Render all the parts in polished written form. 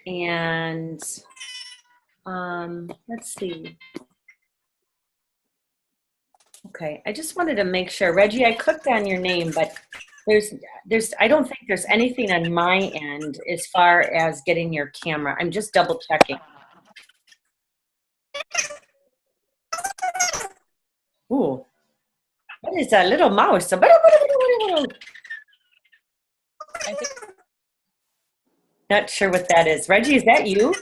And let's see. Okay, I just wanted to make sure. Reggie, I clicked on your name, but I don't think there's anything on my end as far as getting your camera. I'm just double checking. Ooh, what is that little mouse? Not sure what that is. Reggie, is that you?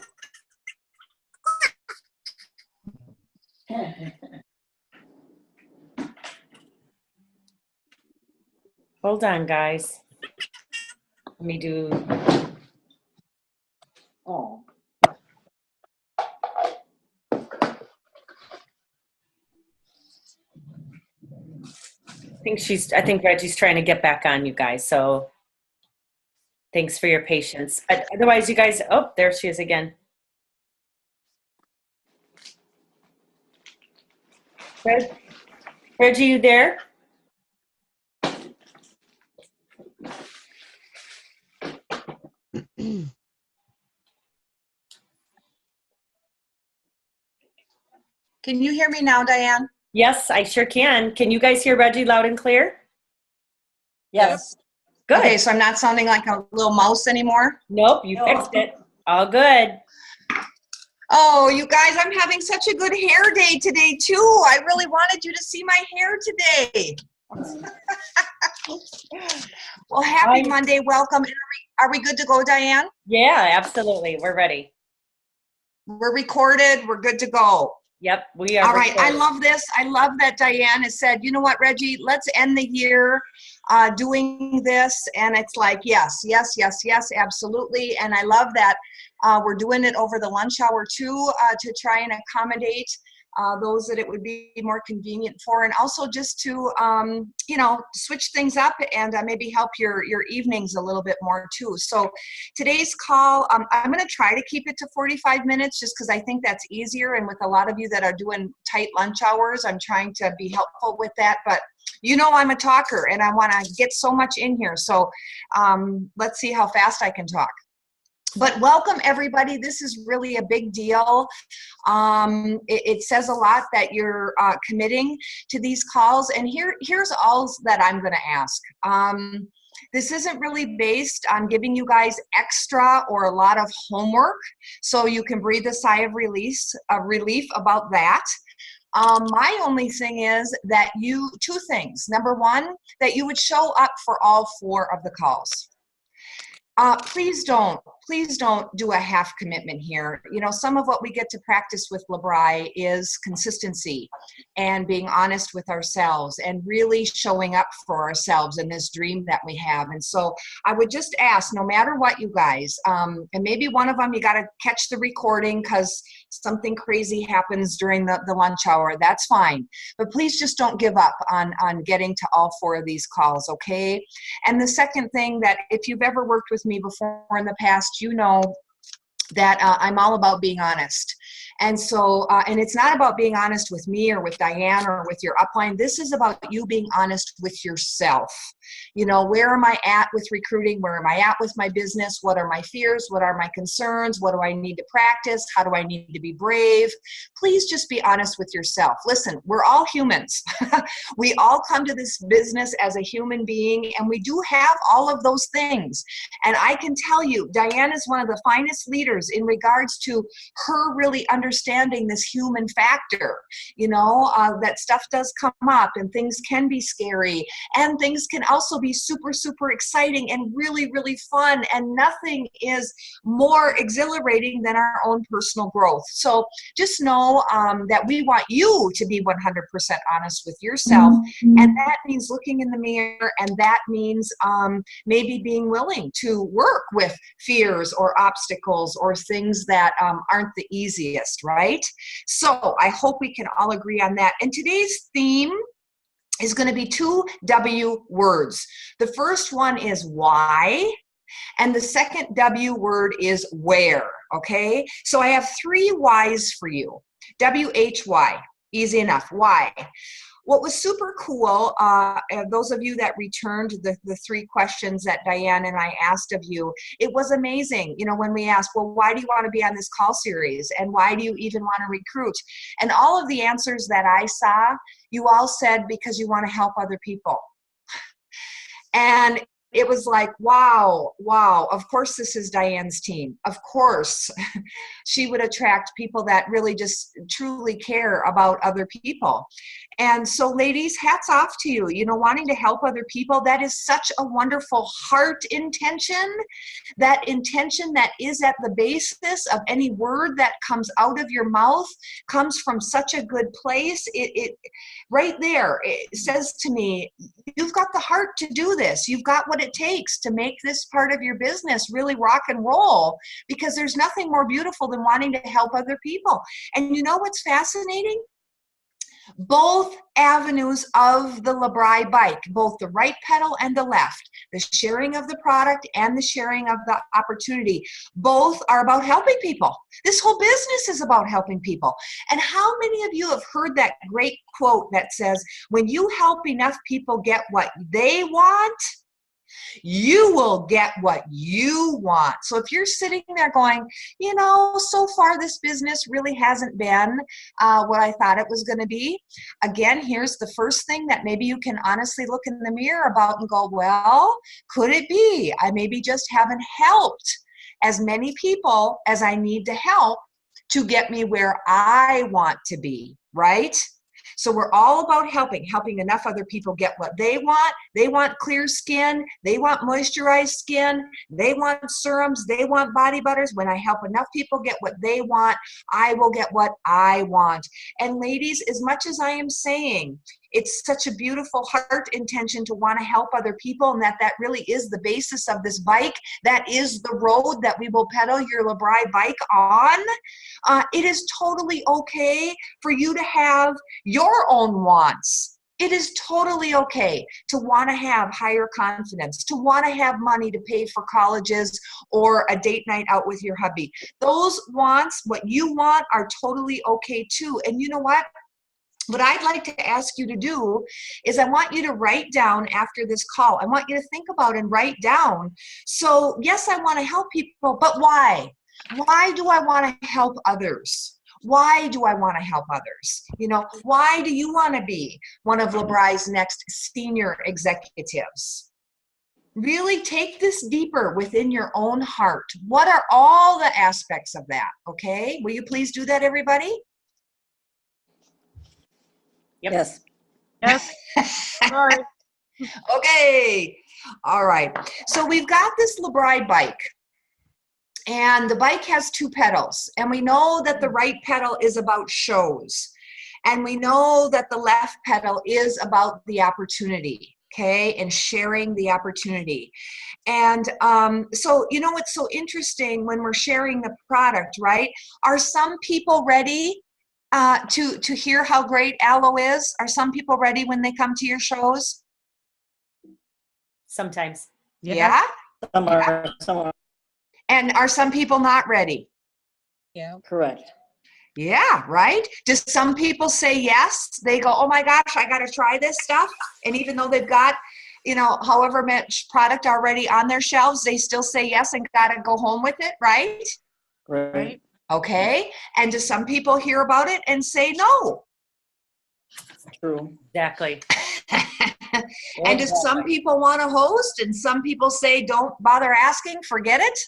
Hold on, guys. Let me do. Oh. I think Reggie's trying to get back on, you guys. So thanks for your patience. But otherwise, you guys, oh, there she is again. Reggie, you there? Can you hear me now, Diane? Yes, I sure can. Can you guys hear Reggie loud and clear? Yes. Good. Okay, so I'm not sounding like a little mouse anymore? Nope, you fixed it. All good. Oh, you guys, I'm having such a good hair day today, too. I really wanted you to see my hair today. Well, happy Monday. Welcome. Are we good to go, Diane? Yeah, absolutely. We're ready. We're recorded. We're good to go. Yep, we are. All right, I love this. I love that Diane has said, you know what, Reggie, let's end the year doing this. And it's like, yes, absolutely. And I love that we're doing it over the lunch hour too, to try and accommodate those that it would be more convenient for, and also just to, you know, switch things up and maybe help your evenings a little bit more too. So today's call, I'm going to try to keep it to 45 minutes just because I think that's easier. And with a lot of you that are doing tight lunch hours, I'm trying to be helpful with that. But you know, I'm a talker and I want to get so much in here. So let's see how fast I can talk. But welcome, everybody. This is really a big deal. It says a lot that you're committing to these calls. And here's all that I'm going to ask. This isn't really based on giving you guys extra or a lot of homework, so you can breathe a sigh of relief about that. My only thing is that two things. Number one, that you would show up for all 4 of the calls. Please don't do a half commitment here. You know, some of what we get to practice with LeBri is consistency and being honest with ourselves and really showing up for ourselves in this dream that we have. And so I would just ask, no matter what, you guys, and maybe one of them you got to catch the recording because something crazy happens during the lunch hour. That's fine. But please just don't give up on getting to all 4 of these calls, okay? And the second thing, that if you've ever worked with me before in the past, you know that I'm all about being honest. And so, and it's not about being honest with me or with Diane or with your upline. This is about you being honest with yourself. You know, where am I at with recruiting? Where am I at with my business? What are my fears? What are my concerns? What do I need to practice? How do I need to be brave? Please just be honest with yourself. Listen, we're all humans. We all come to this business as a human being, and we do have all of those things. And I can tell you, Diane is one of the finest leaders in regards to her really understanding this human factor. You know, that stuff does come up and things can be scary and things can also be super, super exciting and really, really fun. And nothing is more exhilarating than our own personal growth. So just know that we want you to be 100% honest with yourself. And that means looking in the mirror, and that means maybe being willing to work with fears or obstacles or things that aren't the easiest, right? So I hope we can all agree on that. And today's theme is going to be 2 W words. The first one is why, and the second W word is where, okay? So I have 3 whys for you. W-H-Y, easy enough. Why? what was super cool, those of you that returned the 3 questions that Diane and I asked of you, it was amazing. You know, when we asked, well, why do you want to be on this call series? And why do you even want to recruit? And all of the answers that I saw, you all said because you want to help other people. And it was like, wow, wow. Of course, this is Diane's team. Of course, she would attract people that really just truly care about other people. And so, ladies, hats off to you. You know, wanting to help other people, that is such a wonderful heart intention. That intention that is at the basis of any word that comes out of your mouth comes from such a good place. It right there, it says to me, you've got the heart to do this. You've got what it takes to make this part of your business really rock and roll, because there's nothing more beautiful than wanting to help other people. And you know what's fascinating? Both avenues of the LeBri bike, both the right pedal and the left, the sharing of the product and the sharing of the opportunity, both are about helping people. This whole business is about helping people. And how many of you have heard that great quote that says, when you help enough people get what they want, you will get what you want. So if you're sitting there going, you know, so far this business really hasn't been what I thought it was going to be. Again, here's the first thing that maybe you can honestly look in the mirror about and go, well, could it be I maybe just haven't helped as many people as I need to help to get me where I want to be, right? So we're all about helping enough other people get what they want. They want clear skin. They want moisturized skin. They want serums. They want body butters. When I help enough people get what they want, I will get what I want. And ladies, as much as I am saying, it's such a beautiful heart intention to want to help other people, and that really is the basis of this bike. That is the road that we will pedal your LeBri bike on. It is totally okay for you to have your own wants. It is totally okay to want to have higher confidence, to want to have money to pay for colleges or a date night out with your hubby. Those wants, what you want, are totally okay too. And you know what? What I'd like to ask you to do is I want you to write down after this call. I want you to think about and write down. So yes, I want to help people, but why? Why do I want to help others? Why do I want to help others? You know, why do you want to be one of LeBri's next senior executives? Really take this deeper within your own heart. What are all the aspects of that? Okay, will you please do that, everybody? Yep. Yes. Yes. Sorry. Okay. All right. So we've got this LeBri bike, and the bike has 2 pedals, and we know that the right pedal is about shows, and we know that the left pedal is about the opportunity. Okay, and sharing the opportunity. And so, you know, what's so interesting when we're sharing the product, right? Are some people ready to hear how great aloe is? Are some people ready when they come to your shows? Sometimes. Yeah? Somewhere. And are some people not ready? Yeah. Correct. Yeah, right? Do some people say yes? They go, oh my gosh, I got to try this stuff. And even though they've got, you know, however much product already on their shelves, they still say yes and got to go home with it, right? Right. Okay. And do some people hear about it and say no? True. Exactly. And do some people want to host and some people say don't bother asking, forget it?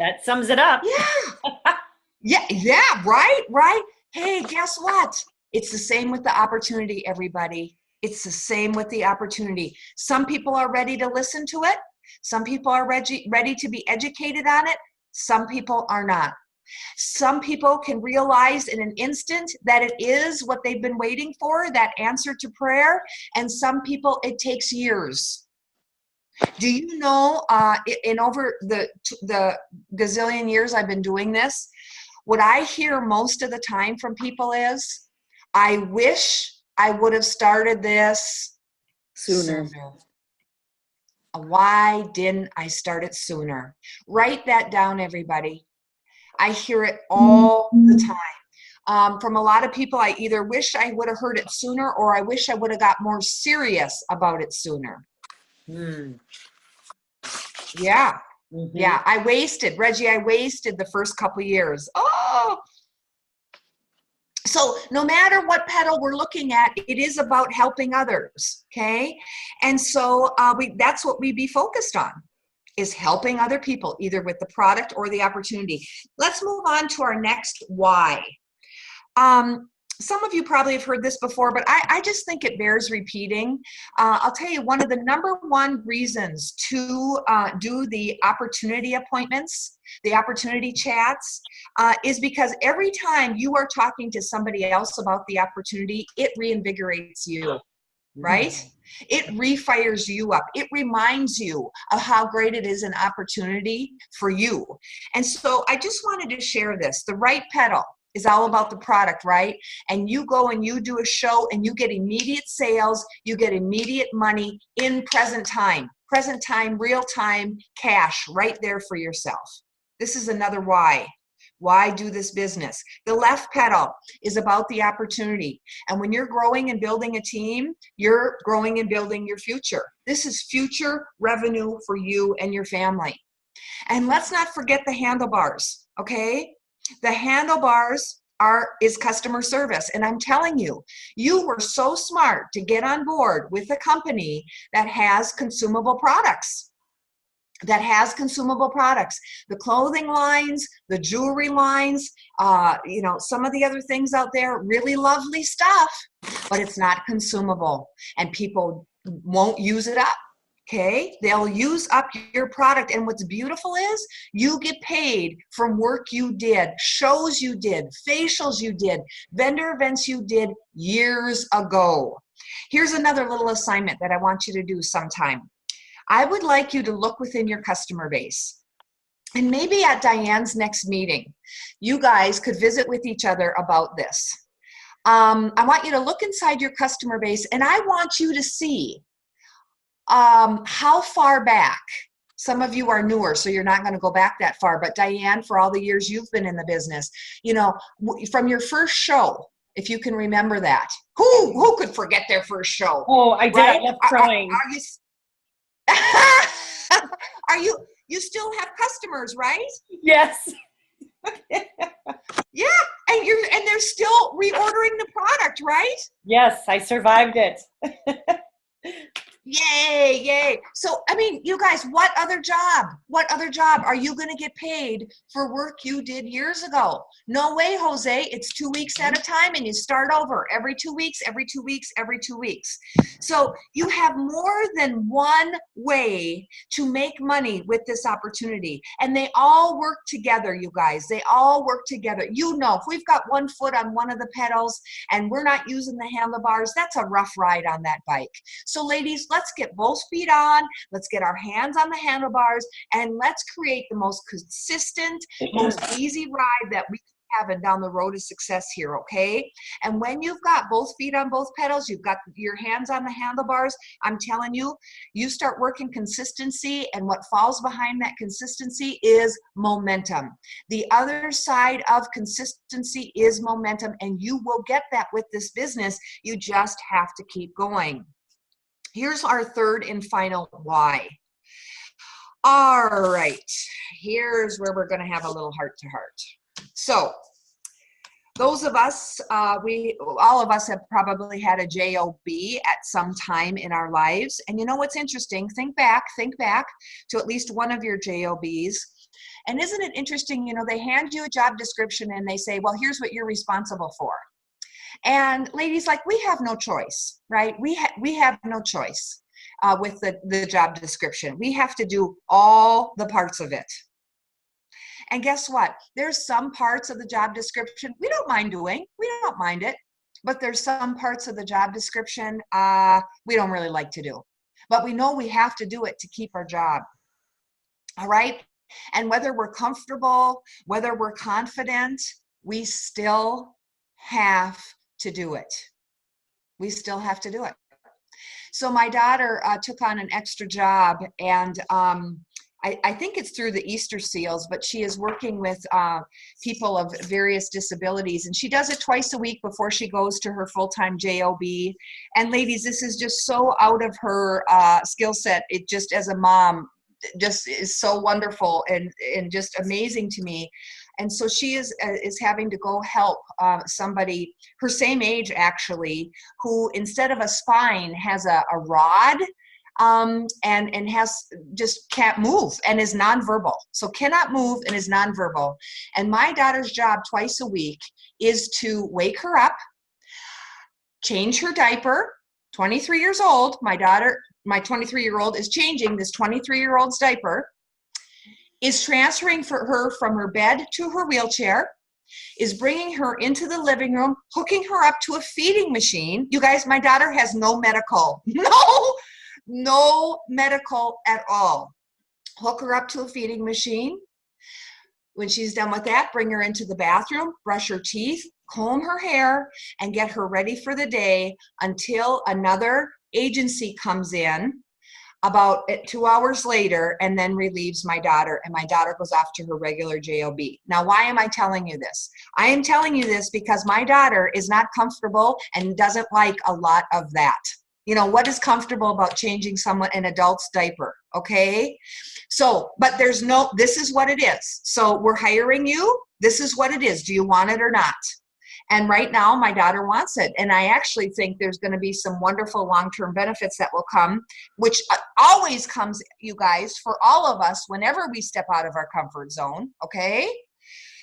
That sums it up. Yeah, right. Hey, guess what? It's the same with the opportunity, everybody. It's the same with the opportunity. Some people are ready to listen to it. Some people are ready to be educated on it. Some people are not. Some people can realize in an instant that it is what they've been waiting for, that answer to prayer. And some people, it takes years. Do you know, in over the gazillion years I've been doing this, what I hear most of the time from people is, I wish I would have started this Sooner. Why didn't I start it sooner? Write that down, everybody. I hear it all the time. From a lot of people, I either wish I would have heard it sooner or I wish I would have got more serious about it sooner. Mm. Yeah. Mhm. Yeah. Reggie, I wasted the first couple years. Oh, so no matter what petal we're looking at, it is about helping others. Okay. And so that's what we be focused on, is helping other people, either with the product or the opportunity. Let's move on to our next why. Some of you probably have heard this before, but I just think it bears repeating. I'll tell you, one of the #1 reasons to do the opportunity appointments, the opportunity chats, is because every time you are talking to somebody else about the opportunity, it reinvigorates you, right? It refires you up. It reminds you of how great it is an opportunity for you. And so I just wanted to share this. The right petal is all about the product, right? And you go and you do a show and you get immediate sales, you get immediate money in present time, real time cash right there for yourself. This is another why. Why do this business? The left petal is about the opportunity. And when you're growing and building a team, you're growing and building your future. This is future revenue for you and your family. And let's not forget the handlebars, okay? The handlebars is customer service. And I'm telling you, you were so smart to get on board with a company that has consumable products. The clothing lines, the jewelry lines, some of the other things out there, really lovely stuff, but it's not consumable and people won't use it up. Okay, they'll use up your product. And what's beautiful is you get paid from work you did, shows you did, facials you did, vendor events you did years ago. Here's another little assignment that I want you to do sometime. I would like you to look within your customer base. And maybe at Diane's next meeting, you guys could visit with each other about this. I want you to look inside your customer base, and I want you to see how far back. Some of you are newer, so you're not going to go back that far. But Diane, for all the years you've been in the business, from your first show, if you can remember that. Who could forget their first show? Oh, I did. Right? I love crying. You still have customers, right? Yes. Yeah, and they're still reordering the product, right? Yes, I survived it. Yay. So, I mean, you guys, what other job are you going to get paid for work you did years ago? No way, Jose. It's 2 weeks at a time and you start over every 2 weeks, every 2 weeks, every 2 weeks. So you have more than one way to make money with this opportunity. And they all work together, you guys. They all work together. If we've got one foot on one of the pedals and we're not using the handlebars, that's a rough ride on that bike. So ladies, let's get both feet on, let's get our hands on the handlebars, and let's create the most consistent, most easy ride that we can have and down the road to success here, okay? And when you've got both feet on both pedals, you've got your hands on the handlebars, I'm telling you, you start working consistency, and what falls behind that consistency is momentum. The other side of consistency is momentum, and you will get that with this business. You just have to keep going. Here's our third and final why. All right, here's where we're going to have a little heart-to-heart. So those of us, all of us have probably had a job at some time in our lives. And you know what's interesting? Think back to at least one of your jobs. And isn't it interesting, they hand you a job description and they say, well, here's what you're responsible for. And ladies, we have no choice, right? We have no choice with the job description. We have to do all the parts of it. And guess what? There's some parts of the job description we don't mind doing. We don't mind it. But there's some parts of the job description we don't really like to do. But we know we have to do it to keep our job. All right? And whether we're comfortable, whether we're confident, we still have to do it. We still have to do it. So my daughter took on an extra job, and I think it's through the Easter Seals, but she is working with people of various disabilities, and she does it twice a week before she goes to her full-time job. And ladies, this is just so out of her skill set. It just, as a mom, just is so wonderful and just amazing to me. And so she is having to go help somebody her same age, actually, who instead of a spine has a rod. And has just can't move and is nonverbal. So cannot move and is nonverbal. And my daughter's job twice a week is to wake her up, change her diaper. 23 years old, my 23-year-old is changing this 23-year-old's diaper, is transferring her from her bed to her wheelchair, is bringing her into the living room, hooking her up to a feeding machine. You guys, my daughter has no medical. No medical at all. Hook her up to a feeding machine. When she's done with that, bring her into the bathroom, brush her teeth, comb her hair, and get her ready for the day until another agency comes in about 2 hours later and then relieves my daughter, and my daughter goes off to her regular job. Now, why am I telling you this? I am telling you this because my daughter is not comfortable and doesn't like a lot of that. You know, what is comfortable about changing an adult's diaper, okay? So, but this is what it is. So we're hiring you. This is what it is. Do you want it or not? And right now, my daughter wants it. And I actually think there's going to be some wonderful long-term benefits that will come, which always comes, you guys, for all of us whenever we step out of our comfort zone, okay?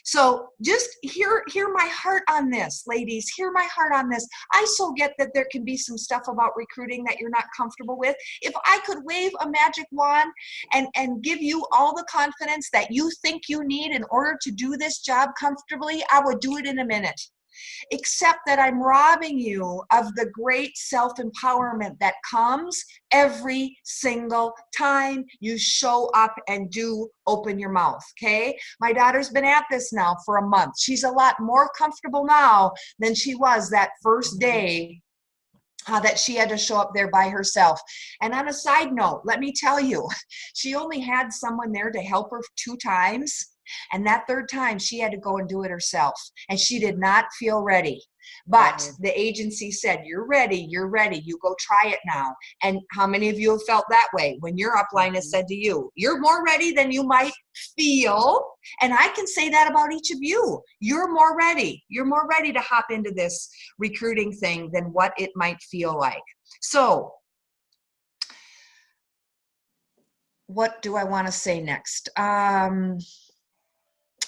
So just hear my heart on this, ladies. Hear my heart on this. I so get that there can be some stuff about recruiting that you're not comfortable with. If I could wave a magic wand and give you all the confidence that you think you need in order to do this job comfortably, I would do it in a minute. Except that I'm robbing you of the great self-empowerment that comes every single time you show up and do open your mouth, okay? My daughter's been at this now for a month. She's a lot more comfortable now than she was that first day that she had to show up there by herself. And on a side note, let me tell you, she only had someone there to help her 2 times. And that 3rd time, she had to go and do it herself. And she did not feel ready. But the agency said, you're ready, you go try it now. And how many of you have felt that way when your upline has said to you, you're more ready than you might feel? And I can say that about each of you. You're more ready. You're more ready to hop into this recruiting thing than what it might feel like. So what do I want to say next?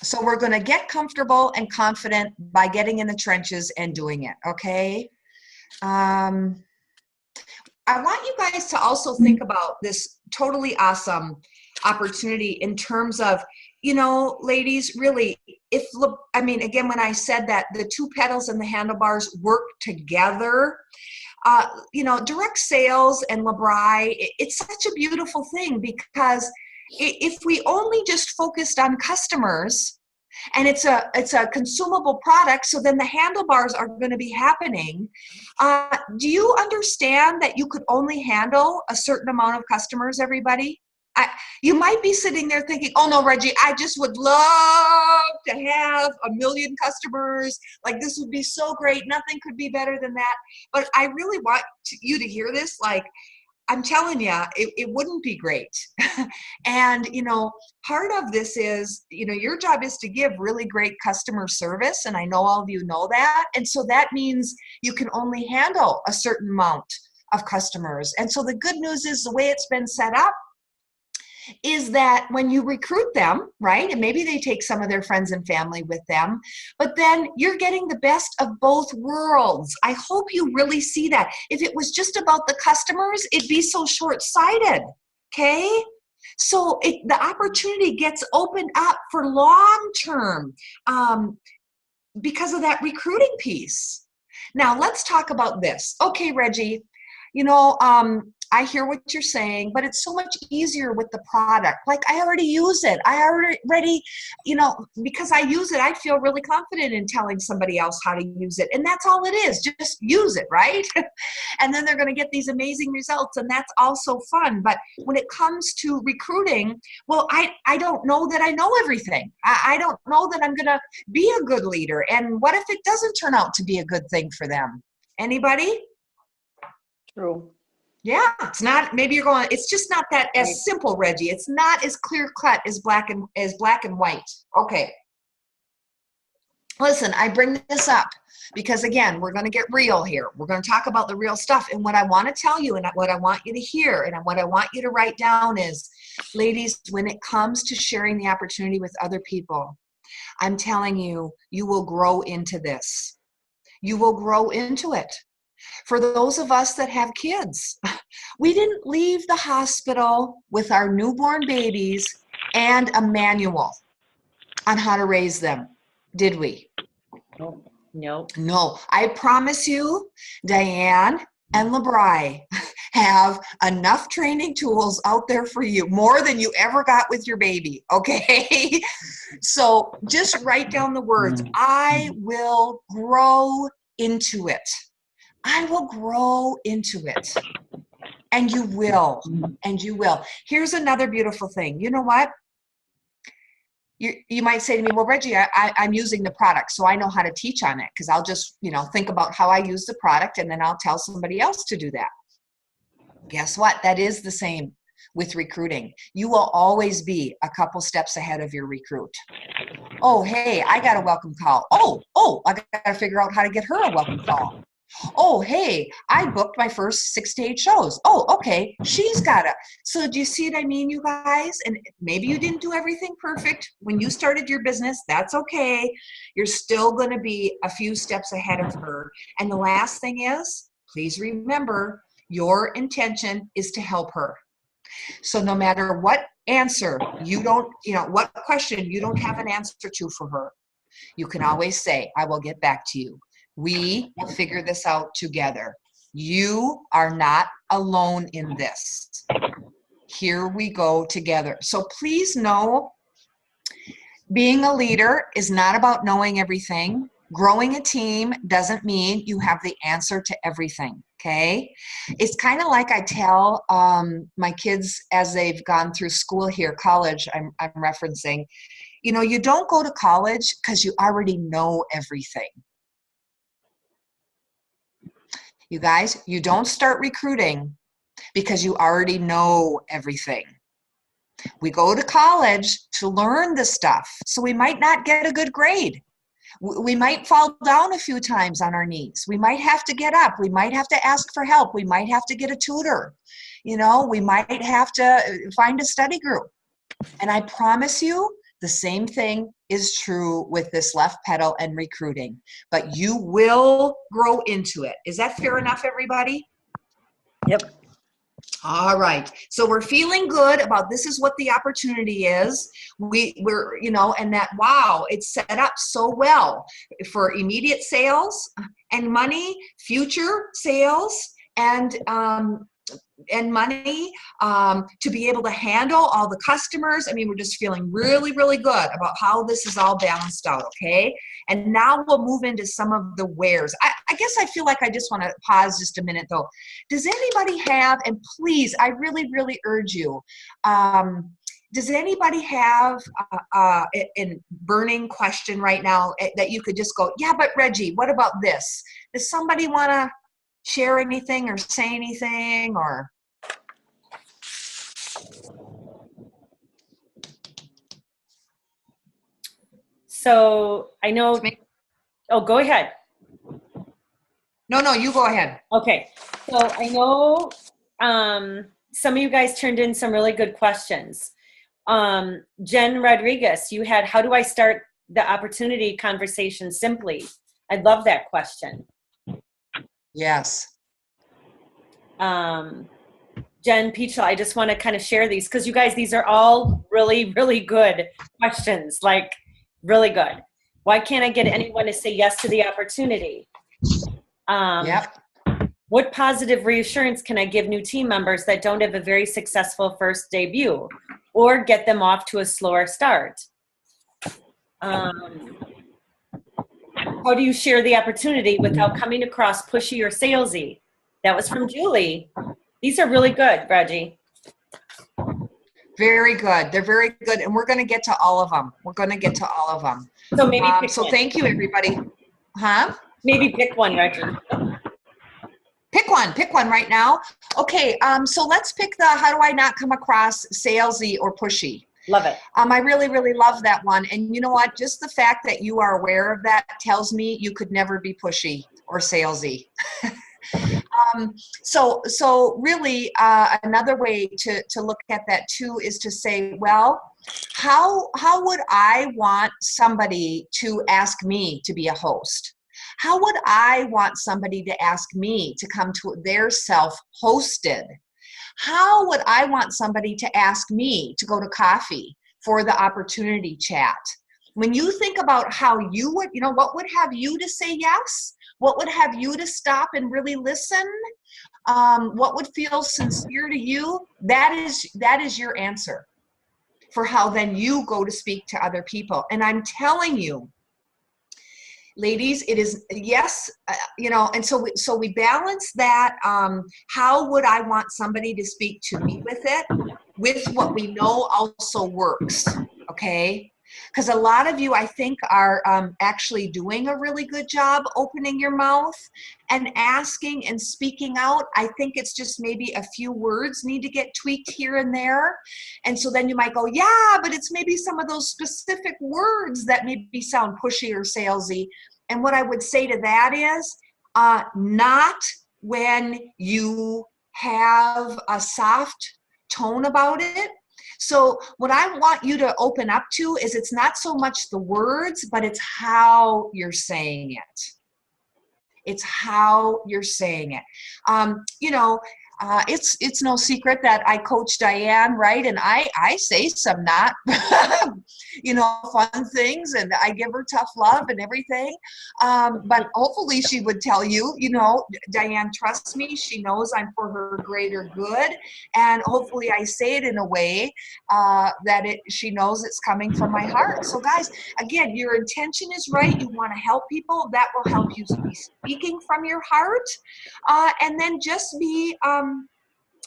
So we're going to get comfortable and confident by getting in the trenches and doing it, okay? I want you guys to also think about this totally awesome opportunity in terms of, you know, ladies, really, again, when I said that the 2 pedals and the handlebars work together, you know, direct sales and LeBri, it's such a beautiful thing because if we only just focused on customers and it's a consumable product, so then the handlebars are going to be happening. Do you understand that you could only handle a certain amount of customers, everybody? You might be sitting there thinking, oh no, Reggie, I just would love to have 1 million customers. Like, this would be so great. Nothing could be better than that. But I really want you to hear this. Like, I'm telling you, it wouldn't be great. And, you know, part of this is, you know, your job is to give really great customer service. And I know all of you know that. And so that means you can only handle a certain amount of customers. And so the good news is the way it's been set up is that when you recruit them, right, and maybe they take some of their friends and family with them, but then you're getting the best of both worlds. I hope you really see that. If it was just about the customers, it'd be so short-sighted, okay? So the opportunity gets opened up for long-term because of that recruiting piece. Now, let's talk about this. Okay, Reggie, you know, I hear what you're saying, but it's so much easier with the product. Like I already use it. I already, because I use it, I feel really confident in telling somebody else how to use it. And that's all it is. Just use it, right? And then they're going to get these amazing results. And that's also fun. But when it comes to recruiting, well, I don't know that I know everything. I don't know that I'm going to be a good leader. And what if it doesn't turn out to be a good thing for them? Anybody? True. Yeah, it's not, maybe you're going, it's just not that as simple, Reggie. It's not as clear cut as black and white. Okay. Listen, I bring this up because again, we're going to get real here. We're going to talk about the real stuff. And what I want to tell you and what I want you to hear and what I want you to write down is, ladies, when it comes to sharing the opportunity with other people, I'm telling you, you will grow into this. You will grow into it. For those of us that have kids, we didn't leave the hospital with our newborn babies and a manual on how to raise them, did we? No. No. I promise you, Diane and LeBri have enough training tools out there for you, more than you ever got with your baby, okay? So just write down the words, I will grow into it. I will grow into it. And you will. And you will. Here's another beautiful thing. You know what? You might say to me, well, Reggie, I'm using the product, so I know how to teach on it because I'll just, think about how I use the product and then I'll tell somebody else to do that. Guess what? That is the same with recruiting. You will always be a couple steps ahead of your recruit. Oh, hey, I got a welcome call. Oh, I got to figure out how to get her a welcome call. Oh, hey, I booked my first 6 to 8 shows. Oh, okay, she's got it. So do you see what I mean, you guys? And maybe you didn't do everything perfect when you started your business. That's okay. You're still going to be a few steps ahead of her. And the last thing is, please remember, your intention is to help her. So no matter what answer what question you don't have an answer to for her, you can always say, I will get back to you. We will figure this out together. You are not alone in this. Here we go together. So please know, being a leader is not about knowing everything. Growing a team doesn't mean you have the answer to everything, okay? It's kind of like I tell my kids as they've gone through school here, college, I'm referencing, you don't go to college because you already know everything. You guys, you don't start recruiting because you already know everything. We go to college to learn the stuff, so we might not get a good grade. We might fall down a few times on our knees. We might have to get up. We might have to ask for help. We might have to get a tutor. We might have to find a study group. And I promise you, the same thing is true with this left pedal and recruiting, but you will grow into it. Is that fair enough, everybody? Yep. All right. So we're feeling good about this is what the opportunity is. We're, and that, wow, it's set up so well for immediate sales and money, future sales, and money to be able to handle all the customers. I mean, we're just feeling really, really good about how this is all balanced out, okay? And now we'll move into some of the wheres. I guess I feel like I just want to pause just a minute, though. Does anybody have, and please, I really, really urge you, does anybody have a burning question right now that you could just go, yeah, but Reggie, what about this? Does somebody want to share anything or say anything or? So I know, oh, go ahead. No, you go ahead. Okay. So I know some of you guys turned in some really good questions. Jen Rodriguez, you had, how do I start the opportunity conversation simply? I love that question. Yes. Jen Peachel, I just want to kind of share these because you guys, these are all really, really good questions, like really good. Why can't I get anyone to say yes to the opportunity? Yep. What positive reassurance can I give new team members that don't have a very successful first debut or get them off to a slower start? How do you share the opportunity without coming across pushy or salesy? That was from Julie. These are really good, Reggie. Very good. They're very good. And we're going to get to all of them. So maybe pick So one. thank you, everybody. Huh? Maybe pick one, Reggie. Pick one right now. Okay, so let's pick the how do I not come across salesy or pushy. Love it. I really, really love that one. And you know what? Just the fact that you are aware of that tells me you could never be pushy or salesy. So really, another way to look at that too is to say, well, how would I want somebody to ask me to be a host? How would I want somebody to ask me to come to their self-hosted? How would I want somebody to ask me to go to coffee for the opportunity chat? When you think about how you would, what would have you to say yes? What would have you to stop and really listen? What would feel sincere to you? That is your answer for how then you go to speak to other people. And I'm telling you, ladies, it is yes, and so we balance that. How would I want somebody to speak to me with it, with what we know also works, okay? Because a lot of you, I think, are actually doing a really good job opening your mouth and asking and speaking out. I think it's just maybe a few words need to get tweaked here and there. And so then you might go, yeah, but it's maybe some of those specific words that maybe sound pushy or salesy. And what I would say to that is not when you have a soft tone about it. So what I want you to open up to is it's not so much the words, but it's how you're saying it. It's how you're saying it. It's no secret that I coach Diane, right? And I say some not, fun things, and I give her tough love and everything. But hopefully she would tell you, Diane trusts me. She knows I'm for her greater good. And hopefully I say it in a way that she knows it's coming from my heart. So guys, again, your intention is right. You want to help people. That will help you be speaking from your heart. And then just be,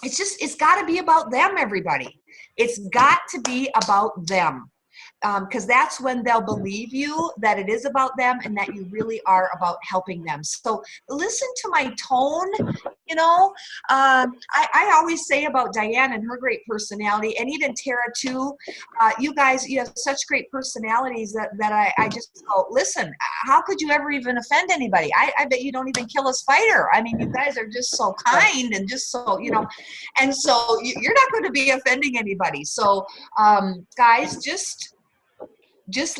it's got to be about them, everybody. It's got to be about them. Because that's when they'll believe you that it is about them and that you really are about helping them. So listen to my tone. I always say about Diane and her great personality, and even Tara too. You guys, you have such great personalities that I just go, listen, how could you ever even offend anybody? I bet you don't even kill a spider. I mean, you guys are just so kind and just so, and so you're not going to be offending anybody. So guys, just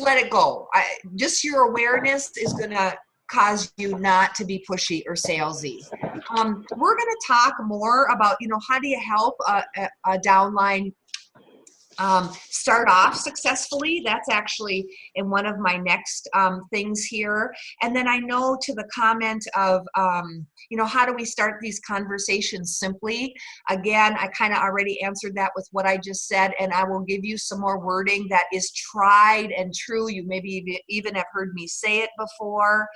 let it go. Just your awareness is going to cause you not to be pushy or salesy. We're going to talk more about, how do you help a downline start off successfully. That's actually in one of my next things here. And then I know to the comment of, how do we start these conversations simply? Again, I kind of already answered that with what I just said, and I will give you some more wording that is tried and true. You maybe even have heard me say it before.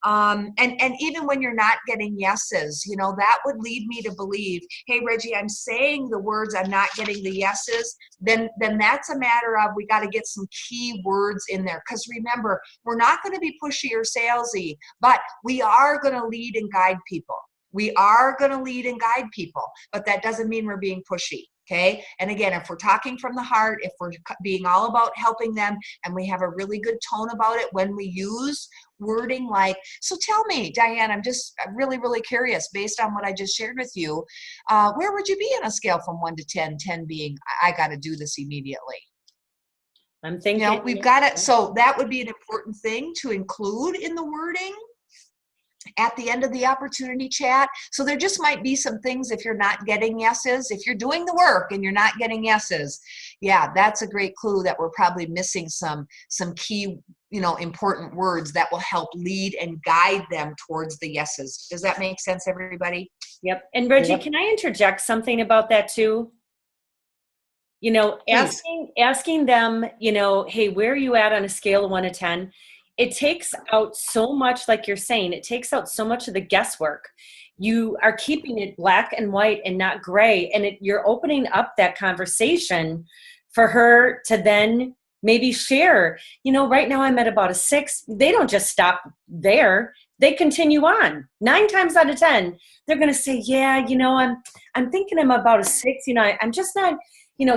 And even when you're not getting yeses, that would lead me to believe, hey, Reggie, I'm saying the words, I'm not getting the yeses. Then that's a matter of, we got to get some key words in there. Because remember, we're not going to be pushy or salesy, but we are going to lead and guide people. We are going to lead and guide people, but that doesn't mean we're being pushy. Okay. And again, if we're talking from the heart, if we're being all about helping them, and we have a really good tone about it when we use wording like, so tell me, Diane, I'm really, really curious based on what I just shared with you. Where would you be on a scale from 1 to 10, 10 being, I got to do this immediately? I'm thinking. We've got it. So that would be an important thing to include in the wording. at the end of the opportunity chat. So there just might be some things if you're not getting yeses. If you're doing the work and you're not getting yeses, yeah, that's a great clue that we're probably missing some key, important words that will help lead and guide them towards the yeses. Does that make sense, everybody? Yep. And Reggie, Yep. can I interject something about that too? Please. Asking them, hey, where are you at on a scale of 1 to 10? It takes out so much, like you're saying, it takes out so much of the guesswork. You are keeping it black and white and not gray. And you're opening up that conversation for her to then maybe share, right now I'm at about a 6. They don't just stop there. They continue on. 9 times out of 10, they're going to say, yeah, I'm thinking I'm about a 6. I'm just not,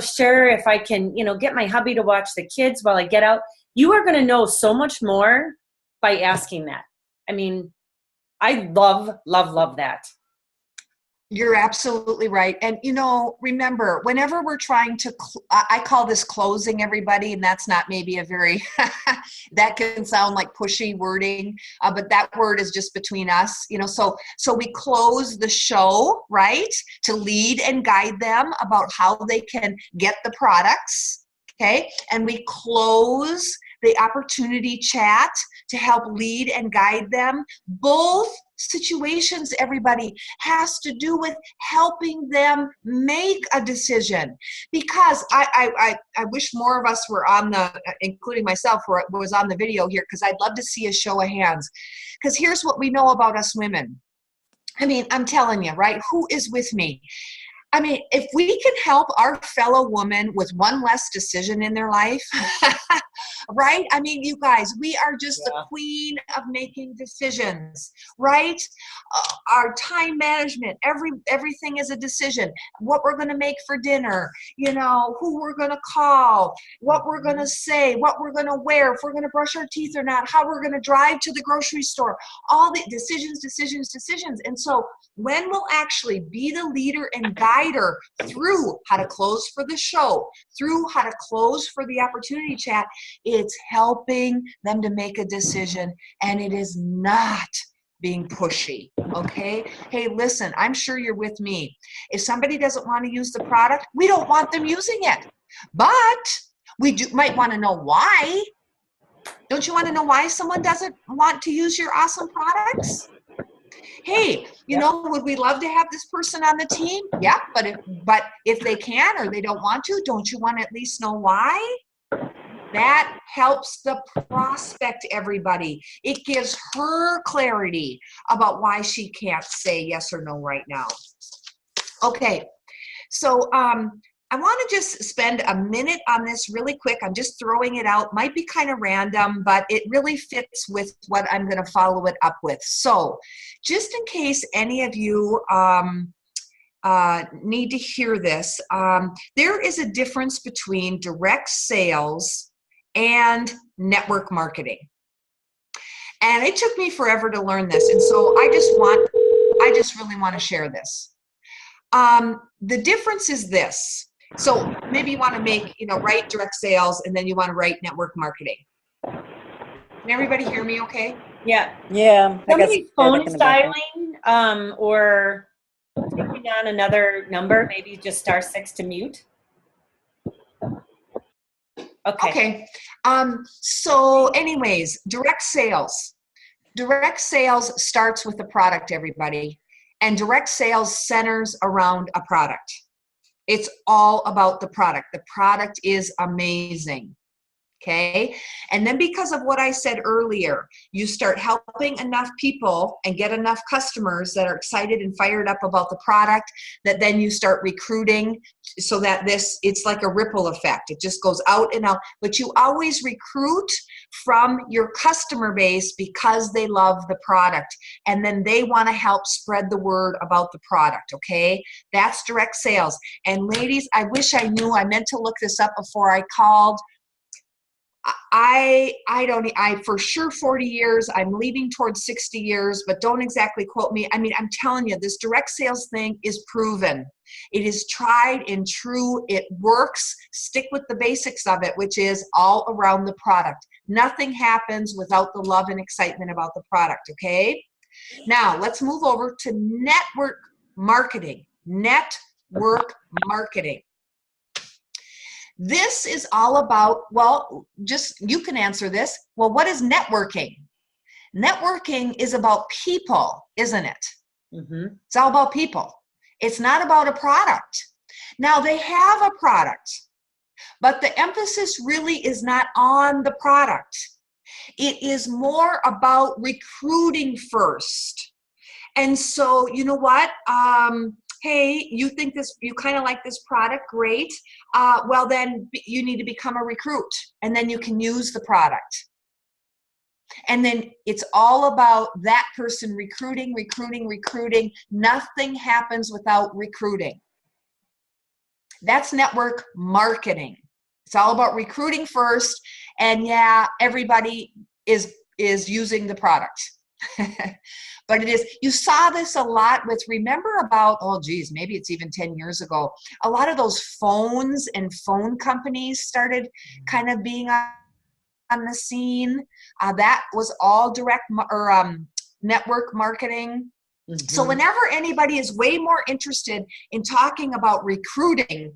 sure if I can, get my hubby to watch the kids while I get out. You are going to know so much more by asking that. I mean, I love, love, love that. You're absolutely right. And, remember, whenever we're trying to, I call this closing, everybody, and that's not maybe a very, that can sound like pushy wording, but that word is just between us, so we close the show, right, to lead and guide them about how they can get the products, okay? And we close the opportunity chat to help lead and guide them. Both situations, everybody, has to do with helping them make a decision. Because I wish more of us were on including myself, was on the video here, because I'd love to see a show of hands. Because here's what we know about us women. I mean, I'm telling you, right? Who is with me? I mean, if we can help our fellow woman with one less decision in their life, right? I mean, you guys, we are just the queen of making decisions, right? Our time management, everything is a decision. What we're going to make for dinner, who we're going to call, what we're going to say, what we're going to wear, if we're going to brush our teeth or not, how we're going to drive to the grocery store, all the decisions. And so when we'll actually be the leader and guider through how to close for the show, through how to close for the opportunity chat, it's helping them to make a decision, and it is not being pushy, okay? Hey, listen, I'm sure you're with me. If somebody doesn't want to use the product, we don't want them using it, but we might want to know why. Don't you want to know why someone doesn't want to use your awesome products? Hey, would we love to have this person on the team? Yeah, but if they can or they don't want to, don't you want to at least know why? That helps the prospect, everybody. It gives her clarity about why she can't say yes or no right now. Okay, so I want to just spend a minute on this really quick. I'm just throwing it out. Might be kind of random, but it really fits with what I'm going to follow it up with. So just in case any of you need to hear this, there is a difference between direct sales and network marketing. And it took me forever to learn this. And so I just really want to share this. The difference is this. So maybe you want to write direct sales, and then you want to write network marketing. Can everybody hear me okay? Yeah. Yeah. Somebody's phone is dialing, or taking on another number, maybe just *6 to mute. Okay. So anyways, direct sales. Direct sales starts with the product, everybody. And direct sales centers around a product. It's all about the product. The product is amazing. Okay. And then because of what I said earlier, you start helping enough people and get enough customers that are excited and fired up about the product, that then you start recruiting, so that it's like a ripple effect. It just goes out and out. But you always recruit from your customer base because they love the product, and then they want to help spread the word about the product. Okay. That's direct sales. And ladies, I wish I knew. I meant to look this up before I called. I for sure 40 years, I'm leaning towards 60 years, but don't exactly quote me. I mean, I'm telling you, this direct sales thing is proven. It is tried and true. It works. Stick with the basics of it, which is all around the product. Nothing happens without the love and excitement about the product, okay? Now, let's move over to network marketing. Network marketing. This is all about, well, just you can answer this. Well, what is networking? Networking is about people, isn't it? Mm-hmm. It's all about people. It's not about a product. Now, they have a product, but the emphasis really is not on the product. It is more about recruiting first. And so, you know what? Hey, you think this, you kind of like this product, great. Well, then you need to become a recruit, and then you can use the product. And then it's all about that person recruiting. Nothing happens without recruiting. That's network marketing. It's all about recruiting first. And yeah, everybody is using the product. But it is, you saw this a lot with, remember about, oh geez, maybe it's even 10 years ago, a lot of those phones and phone companies started kind of being on the scene. That was all direct network marketing. Mm-hmm. So whenever anybody is way more interested in talking about recruiting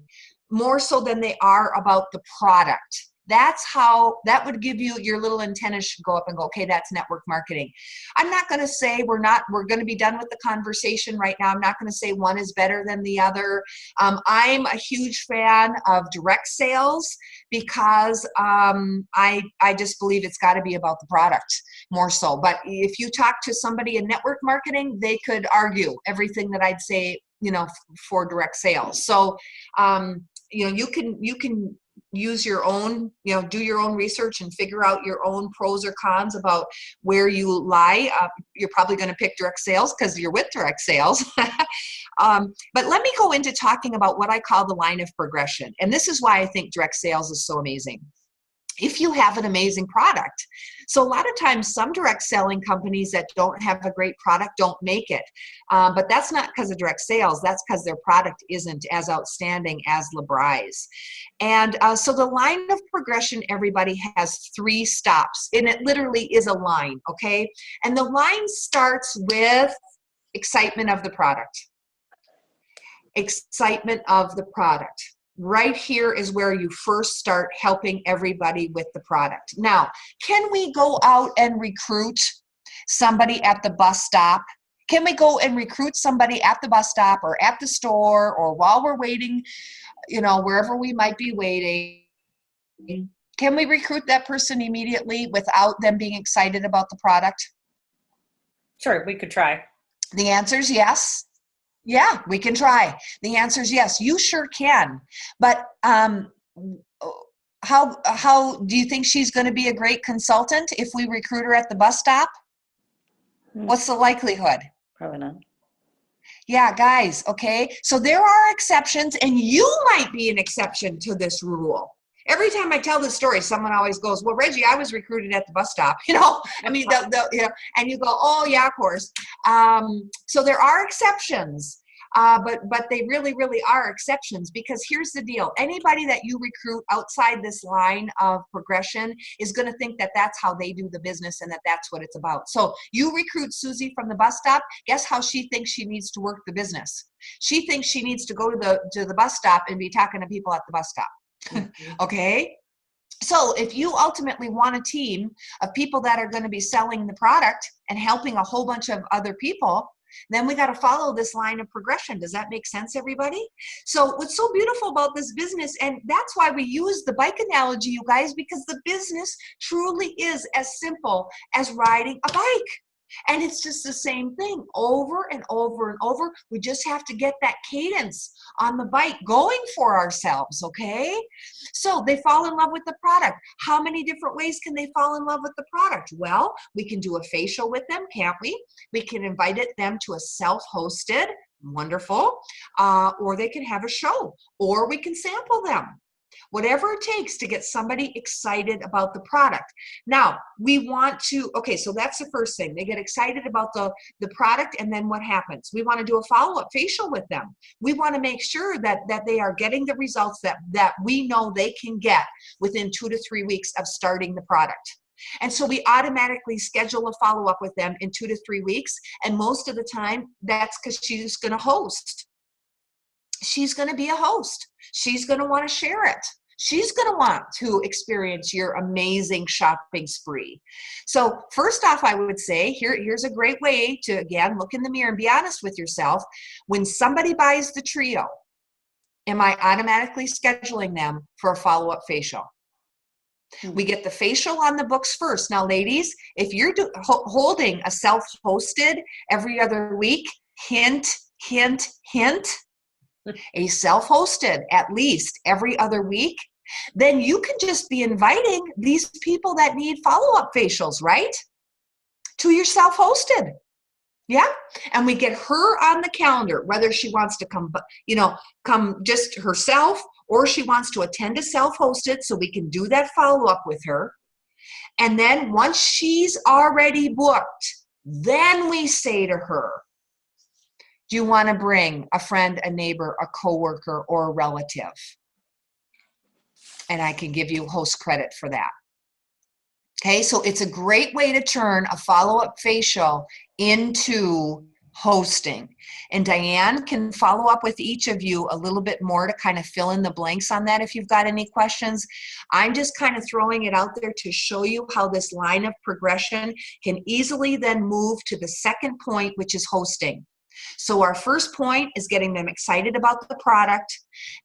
more so than they are about the product, that's how, that would give you, your little antenna should go up and go, okay, that's network marketing. I'm not going to say we're going to be done with the conversation right now. I'm not going to say one is better than the other. I'm a huge fan of direct sales because I just believe it's got to be about the product more so. But if you talk to somebody in network marketing, they could argue everything that I'd say, you know, for direct sales. So, you know, you can use your own, you know, do your own research and figure out your own pros or cons about where you lie. You're probably going to pick direct sales because you're with direct sales. But let me go into talking about what I call the line of progression. And this is why I think direct sales is so amazing. If you have an amazing product. So a lot of times some direct selling companies that don't have a great product don't make it. But that's not because of direct sales. That's because their product isn't as outstanding as LeBry's. And so the line of progression, everybody has 3 stops. And it literally is a line, okay? And the line starts with excitement of the product. Excitement of the product. Right here is where you first start helping everybody with the product. Now, can we go out and recruit somebody at the bus stop? Can we go and recruit somebody at the bus stop or at the store or while we're waiting, you know, wherever we might be waiting? Can we recruit that person immediately without them being excited about the product? Sure, we could try. The answer is yes. Yeah, we can try. The answer is yes. You sure can. But how do you think she's going to be a great consultant if we recruit her at the bus stop? What's the likelihood? Probably not. Yeah, guys, okay. So there are exceptions, and you might be an exception to this rule. Every time I tell this story, someone always goes, well, Reggie, I was recruited at the bus stop. You know, I mean, you know, and you go, oh, yeah, of course. So there are exceptions, but they really, really are exceptions, because here's the deal. Anybody that you recruit outside this line of progression is going to think that that's how they do the business and that that's what it's about. So you recruit Susie from the bus stop. Guess how she thinks she needs to work the business? She thinks she needs to go to the bus stop and be talking to people at the bus stop. Okay, so if you ultimately want a team of people that are going to be selling the product and helping a whole bunch of other people, then we got to follow this line of progression. Does that make sense, everybody? So what's so beautiful about this business, and that's why we use the bike analogy, you guys, because the business truly is as simple as riding a bike. And it's just the same thing over and over and over. We just have to get that cadence on the bike going for ourselves, okay? So they fall in love with the product. How many different ways can they fall in love with the product? Well, we can do a facial with them, can't we? We can invite them to a self-hosted, wonderful, or they can have a show, or we can sample them. Whatever it takes to get somebody excited about the product. Now, we want to, okay, so that's the first thing. They get excited about the product, and then what happens? We want to do a follow-up facial with them. We want to make sure that they are getting the results that we know they can get within 2 to 3 weeks of starting the product. And so we automatically schedule a follow-up with them in 2 to 3 weeks. And most of the time, that's because she's going to host. She's going to be a host. She's going to want to share it. She's going to want to experience your amazing shopping spree. So first off, I would say, here's a great way to, again, look in the mirror and be honest with yourself. When somebody buys the trio, am I automatically scheduling them for a follow-up facial? We get the facial on the books first. Now, ladies, if you're holding a self-hosted every other week, hint, hint, hint, a self-hosted at least every other week, then you can just be inviting these people that need follow-up facials, right? To your self-hosted. Yeah. And we get her on the calendar, whether she wants to come, come just herself or she wants to attend a self-hosted, so we can do that follow-up with her. And then once she's already booked, then we say to her, do you want to bring a friend, a neighbor, a coworker, or a relative? And I can give you host credit for that. Okay, so it's a great way to turn a follow-up facial into hosting. And Diane can follow up with each of you a little bit more to kind of fill in the blanks on that if you've got any questions. I'm just kind of throwing it out there to show you how this line of progression can easily then move to the second point, which is hosting. So our first point is getting them excited about the product,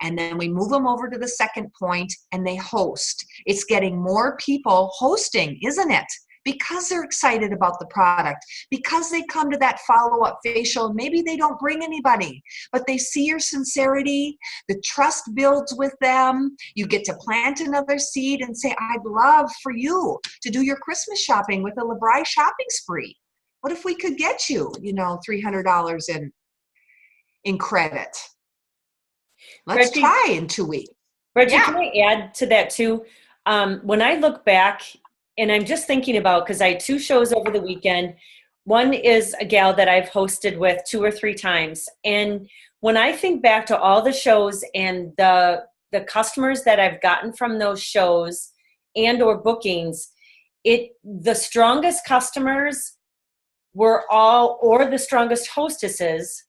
and then we move them over to the second point and they host. It's getting more people hosting, isn't it? Because they're excited about the product, because they come to that follow-up facial. Maybe they don't bring anybody, but they see your sincerity, the trust builds with them. You get to plant another seed and say, I'd love for you to do your Christmas shopping with a LeBri shopping spree. What if we could get you, $300 in credit? Let's Reggie, try in 2 weeks. Reggie, Yeah. can I add to that too? When I look back, and I'm just thinking about, because I had 2 shows over the weekend. One is a gal that I've hosted with 2 or 3 times. And when I think back to all the shows and the customers that I've gotten from those shows and or bookings, the strongest customers were all, or the strongest hostesses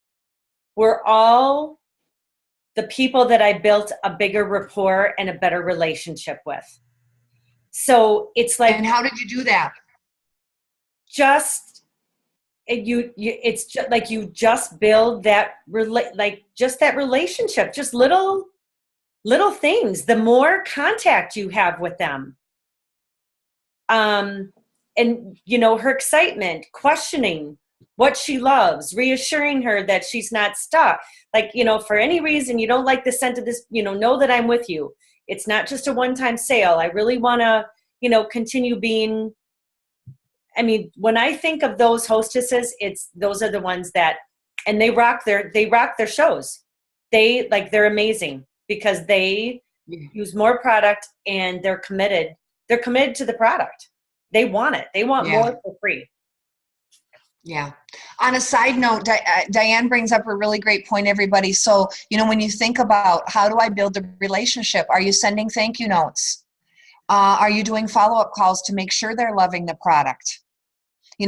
were all the people that I built a bigger rapport and a better relationship with. So it's like, And how did you do that? It's just like you just build that that relationship, just little things. The more contact you have with them, and her excitement, questioning what she loves, reassuring her that she's not stuck. Like, for any reason you don't like the scent of this, know that I'm with you. It's not just a one-time sale. I really want to, continue being. I mean, when I think of those hostesses, those are the ones that, and they rock their shows. They're amazing because they use more product and they're committed. They're committed to the product. They want it. They want more for free. Yeah. On a side note, Diane brings up a really great point, everybody. So, when you think about how do I build a relationship, are you sending thank you notes? Are you doing follow-up calls to make sure they're loving the product?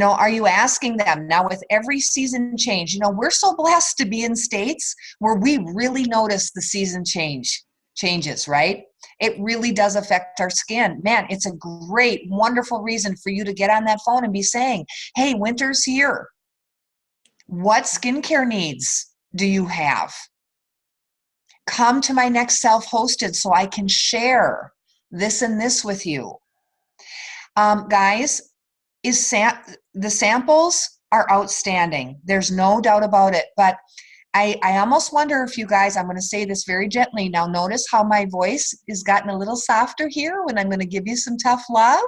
Are you asking them now with every season change? We're so blessed to be in states where we really notice the season changes, right? It really does affect our skin. Man, it's a great, wonderful reason for you to get on that phone and be saying, hey, winter's here. What skincare needs do you have? Come to my next self-hosted so I can share this and this with you. Guys, the samples are outstanding. There's no doubt about it. But I almost wonder if you guys, I'm going to say this very gently. Now notice how my voice has gotten a little softer here when I'm going to give you some tough love.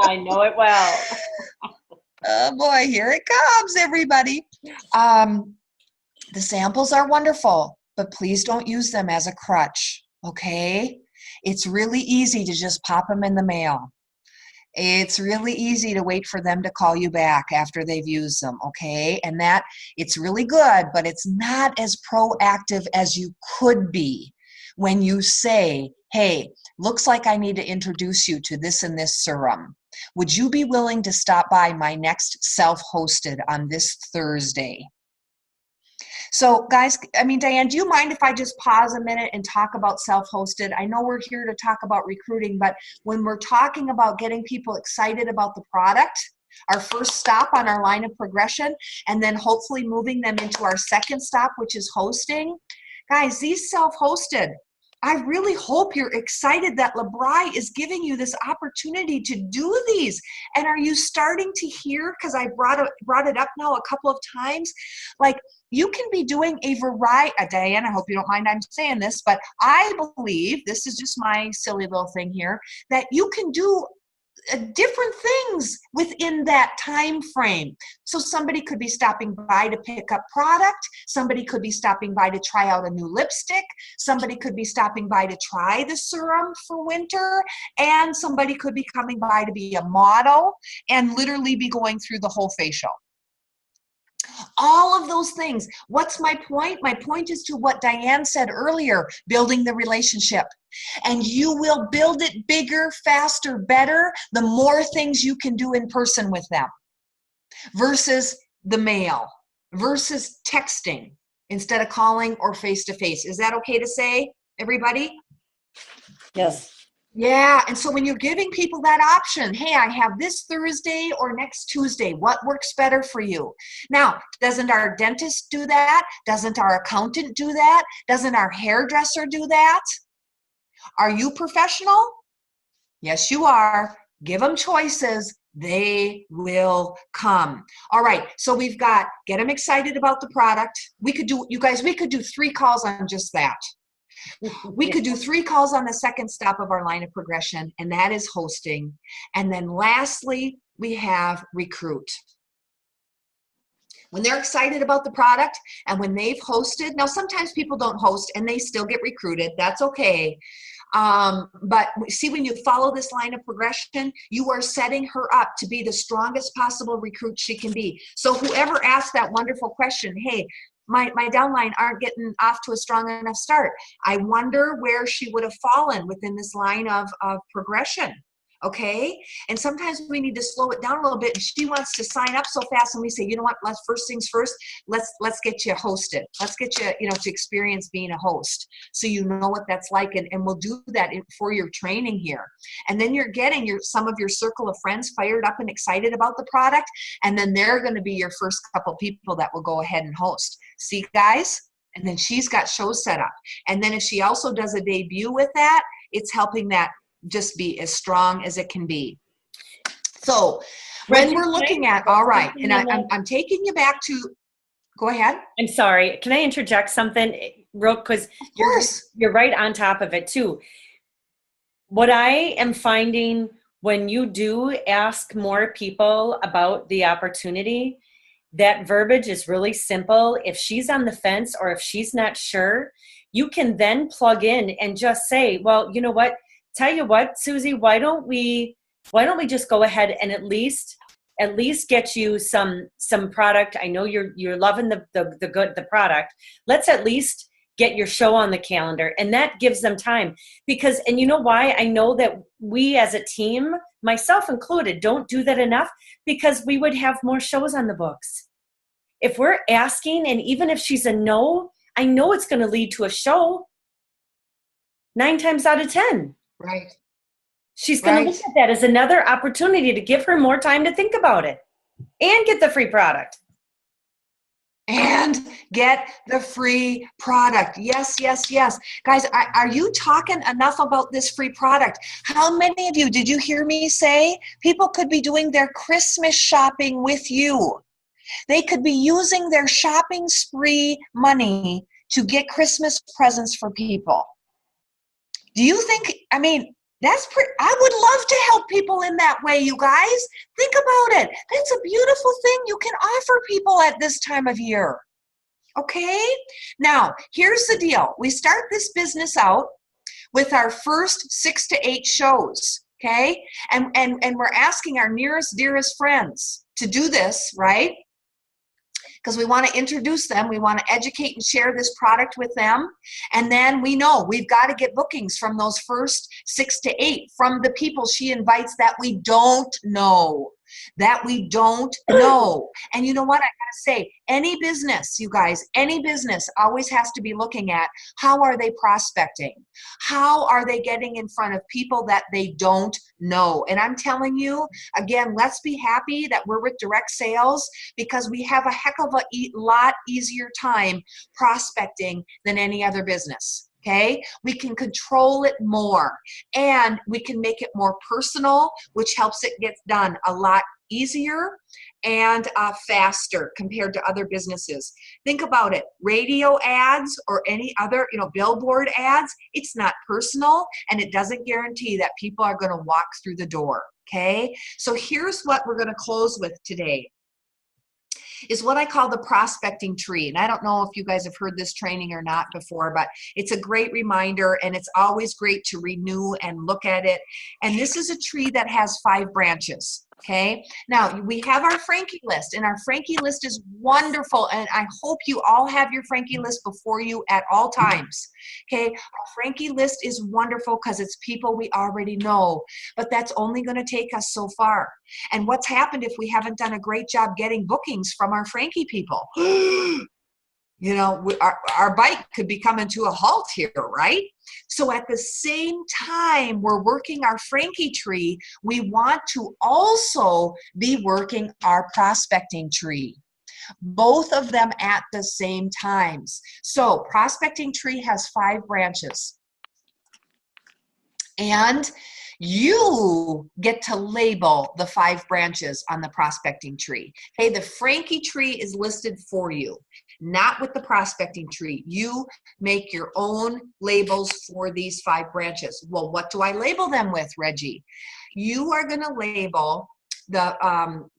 I know it well. Oh boy, here it comes, everybody. The samples are wonderful, but please don't use them as a crutch, okay? It's really easy to just pop them in the mail. It's really easy to wait for them to call you back after they've used them, okay? And that, it's really good, but it's not as proactive as you could be when you say, hey, looks like I need to introduce you to this and this serum. Would you be willing to stop by my next self-hosted on this Thursday? So guys, I mean, Diane, do you mind if I just pause a minute and talk about self-hosted? I know we're here to talk about recruiting, but when we're talking about getting people excited about the product, our first stop on our line of progression, and then hopefully moving them into our second stop, which is hosting. Guys, these self-hosted, I really hope you're excited that LeBri is giving you this opportunity to do these. And are you starting to hear, because I brought it up now a couple of times, like you can be doing a variety, Diane, I hope you don't mind I'm saying this, but I believe, this is just my silly little thing here, that you can do different things within that time frame. So somebody could be stopping by to pick up product, somebody could be stopping by to try out a new lipstick, somebody could be stopping by to try the serum for winter, and somebody could be coming by to be a model and literally be going through the whole facial. All of those things. What's my point? My point is to what Diane said earlier, building the relationship. And you will build it bigger, faster, better, the more things you can do in person with them versus the mail, versus texting instead of calling or face-to-face. Is that okay to say, everybody? Yes. Yeah, and so when you're giving people that option, hey, I have this Thursday or next Tuesday, what works better for you? Now, doesn't our dentist do that? Doesn't our accountant do that? Doesn't our hairdresser do that? Are you professional? Yes, you are. Give them choices. They will come. All right, so we've got, get them excited about the product. We could do, you guys, we could do 3 calls on just that. We could do 3 calls on the second stop of our line of progression, and that is hosting. And then lastly, we have recruit. When they're excited about the product and when they've hosted, now sometimes people don't host and they still get recruited. That's okay. But see, when you follow this line of progression, you are setting her up to be the strongest possible recruit she can be. So whoever asked that wonderful question, hey, my downline aren't getting off to a strong enough start. I wonder where she would have fallen within this line of progression. Okay, and sometimes we need to slow it down a little bit. And she wants to sign up so fast, and we say, you know what? Let's first things first. Let's get you hosted. Let's get you, to experience being a host, so you know what that's like. And we'll do that for your training here. And then you're getting some of your circle of friends fired up and excited about the product, and then they're going to be your first couple people that will go ahead and host. See, guys. And then she's got shows set up. And then if she also does a debut with that, it's helping that just be as strong as it can be. So when we're looking at, all right, and I'm taking you back to, go ahead. I'm sorry. Can I interject something real quick? Because you're right on top of it too. What I am finding when you do ask more people about the opportunity, that verbiage is really simple. If she's on the fence or if she's not sure, you can then plug in and just say, well, you know what? Tell you what, Susie, why don't we just go ahead and at least get you some product. I know you're loving the product. Let's at least get your show on the calendar, and that gives them time. Because, and you know why? I know that we as a team, myself included, don't do that enough, because we would have more shows on the books. If we're asking, and even if she's a no, I know it's going to lead to a show 9 times out of 10. Right. She's going to look at that as another opportunity to give her more time to think about it and get the free product. And get the free product. Yes, yes, yes. Guys, are you talking enough about this free product? How many of you, did you hear me say, people could be doing their Christmas shopping with you? They could be using their shopping spree money to get Christmas presents for people. Do you think, I mean, I would love to help people in that way, you guys. Think about it. That's a beautiful thing you can offer people at this time of year. Okay? Now, here's the deal. We start this business out with our first 6 to 8 shows, okay? And we're asking our nearest, dearest friends to do this, right? because we want to introduce them. We want to educate and share this product with them. And then we know we've got to get bookings from those first 6 to 8 from the people she invites that we don't know. And you know what? I gotta say, any business, you guys, any business always has to be looking at how are they prospecting? How are they getting in front of people that they don't know? And I'm telling you, again, let's be happy that we're with direct sales, because we have a heck of a lot easier time prospecting than any other business. Okay, we can control it more, and we can make it more personal, which helps it get done a lot easier and faster compared to other businesses. Think about it. Radio ads or any other, billboard ads, it's not personal, and it doesn't guarantee that people are going to walk through the door. Okay, so here's what we're going to close with today. Is what I call the prospecting tree. And I don't know if you guys have heard this training or not before, but it's a great reminder, and it's always great to renew and look at it. And this is a tree that has 5 branches. Okay, now we have our Frankie list, and our Frankie list is wonderful, and I hope you all have your Frankie list before you at all times. Okay, our Frankie list is wonderful because it's people we already know, but that's only going to take us so far. And what's happened if we haven't done a great job getting bookings from our Frankie people? Our bike could be coming to a halt here, right? So at the same time we're working our Frankie tree, we want to also be working our prospecting tree. Both of them at the same times. So prospecting tree has 5 branches. And you get to label the 5 branches on the prospecting tree. Hey, the Frankie tree is listed for you, not with the prospecting tree. You make your own labels for these 5 branches. Well, what do I label them with, Reggie? You are going to label the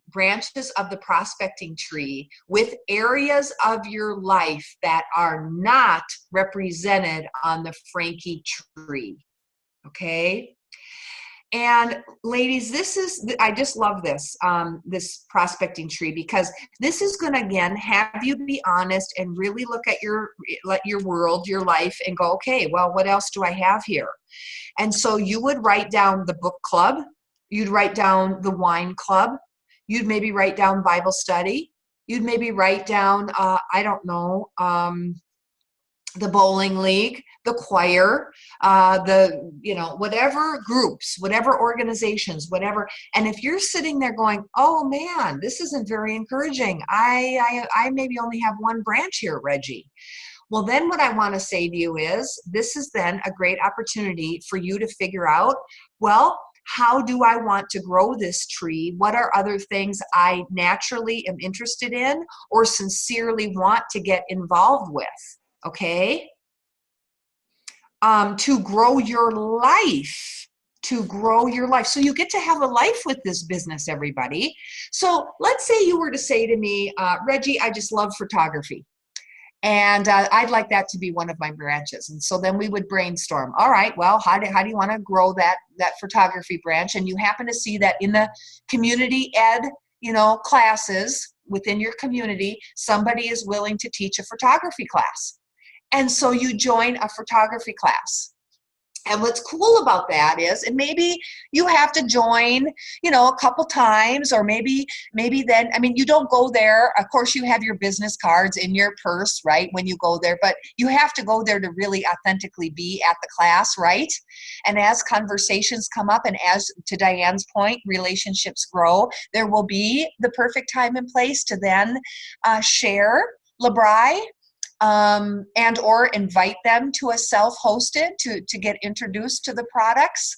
branches of the prospecting tree with areas of your life that are not represented on the Frankie tree. Okay? And ladies, I just love this, this prospecting tree, because this is going to, again, have you be honest and really look at your world, your life, and go, okay, well, what else do I have here? And so you would write down the book club. You'd write down the wine club. You'd maybe write down Bible study. You'd maybe write down, the bowling league, the choir, whatever groups, whatever organizations, whatever. And if you're sitting there going, oh man, this isn't very encouraging. I maybe only have 1 branch here, Reggie. Well, then what I want to say to you is, this is then a great opportunity for you to figure out, well, how do I want to grow this tree? What are other things I naturally am interested in or sincerely want to get involved with? Okay, to grow your life, So you get to have a life with this business, everybody. So let's say you were to say to me, Reggie, I just love photography. And I'd like that to be one of my branches. And so then we would brainstorm. All right, well, how do you want to grow that photography branch? And you happen to see that in the community ed, classes within your community, somebody is willing to teach a photography class. And so you join a photography class. And what's cool about that is, and maybe you have to join, a couple times, or maybe then, you don't go there. Of course, you have your business cards in your purse, right, when you go there, but you have to go there to really authentically be at the class, right? And as conversations come up, and as, to Diane's point, relationships grow, there will be the perfect time and place to then share LeBri, and or invite them to a self-hosted to get introduced to the products.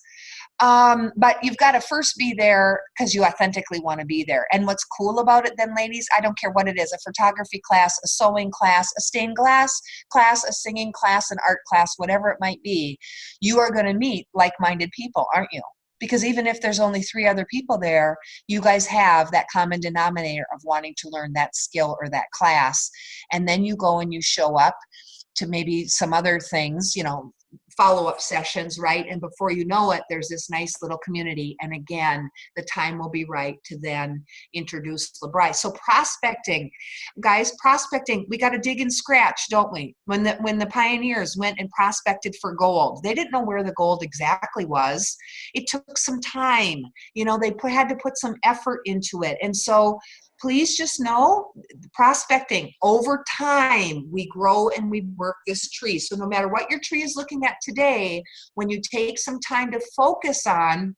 But you've got to first be there because you authentically want to be there. And what's cool about it then, ladies, I don't care what it is, a photography class, a sewing class, a stained glass class, a singing class, an art class, whatever it might be, you are going to meet like-minded people, aren't you? Because even if there's only 3 other people there, you guys have that common denominator of wanting to learn that skill or that class. And then you go and you show up to maybe some other things, follow-up sessions, right? And before you know it, there's this nice little community. And again, the time will be right to then introduce LeBri. So prospecting, guys, prospecting, we got to dig and scratch, don't we? When the pioneers went and prospected for gold, they didn't know where the gold exactly was. It took some time. You know, they had to put some effort into it. And so please just know, prospecting, over time, we grow and we work this tree. So no matter what your tree is looking at today, when you take some time to focus on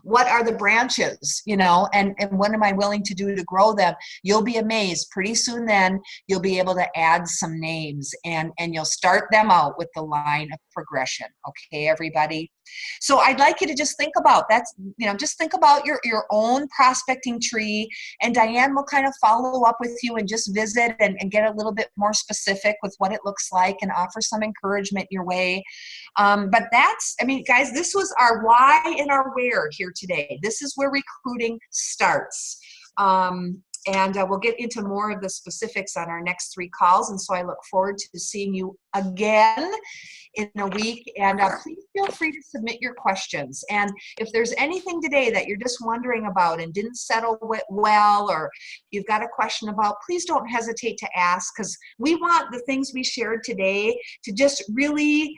what are the branches, you know, and what am I willing to do to grow them, you'll be amazed. Pretty soon then, you'll be able to add some names, and you'll start them out with the line of progression. Okay, everybody? So I'd like you to just think about that's, you know, just think about your own prospecting tree, and Diane will kind of follow up with you and just visit and get a little bit more specific with what it looks like and offer some encouragement your way. But that's, I mean, guys, this was our why and our where here today. This is where recruiting starts. And we'll get into more of the specifics on our next 3 calls. And so I look forward to seeing you again in a week. And please feel free to submit your questions. And if there's anything today that you're just wondering about and didn't settle well, or you've got a question about, please don't hesitate to ask, because we want the things we shared today to just really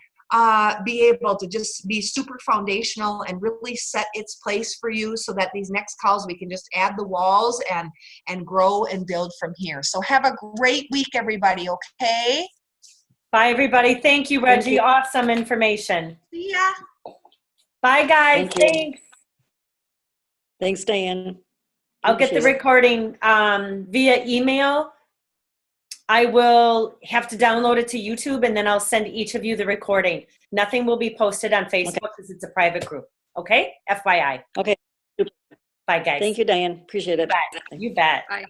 be able to just be super foundational and really set its place for you, so that these next calls we can just add the walls and grow and build from here. So have a great week, everybody, okay? Bye, everybody. Thank you, Reggie. Thank you. Awesome information. See ya. Bye, guys. Thank you. Thanks. Thanks, Diane. I'll get the Appreciate it. recording via email. I will have to download it to YouTube, and then I'll send each of you the recording. Nothing will be posted on Facebook because it's a private group. Okay? FYI. Okay. Bye, guys. Thank you, Diane. Appreciate it. You bet. Thank you. You bet. Bye.